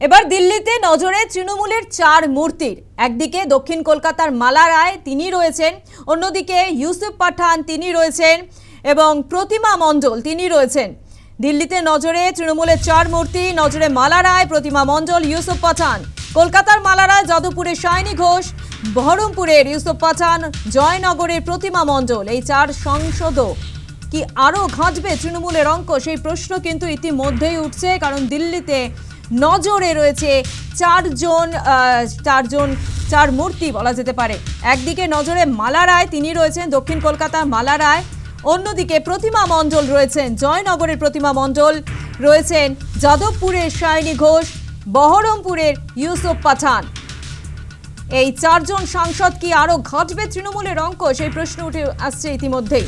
এবার দিল্লিতে নজরে তৃণমূলের চার মূর্তির। একদিকে দক্ষিণ কলকাতার মালা রায়, তিনি রয়েছেন। অন্যদিকে ইউসুফ পাঠান, তিনি রয়েছেন, এবং প্রতিমা মণ্ডল, তিনি রয়েছেন। দিল্লিতে নজরে তৃণমূলের চার মূর্তি, নজরে মালা রায়, প্রতিমা মণ্ডল, ইউসুফ পাঠান। কলকাতার মালা রায়, যাদবপুরের সায়নী ঘোষ, বহরমপুরের ইউসুফ পাঠান, জয়নগরের প্রতিমা মণ্ডল। এই চার সাংসদও কি আরও ঘাঁটবে তৃণমূলের অঙ্ক, সেই প্রশ্ন কিন্তু ইতিমধ্যেই উঠছে। কারণ দিল্লিতে নজরে রয়েছে চার মূর্তি বলা যেতে পারে। একদিকে নজরে মালা রায়, তিনি রয়েছেন দক্ষিণ কলকাতার মালা রায়। অন্যদিকে প্রতিমা মণ্ডল রয়েছেন, জয়নগরের প্রতিমা মণ্ডল রয়েছেন, যাদবপুরের সায়নী ঘোষ, বহরমপুরের ইউসুফ পাঠান। এই চারজন সাংসদ কি আরো ঘাঁটবে তৃণমূলের অঙ্ক, সেই প্রশ্ন উঠে আসছে ইতিমধ্যেই।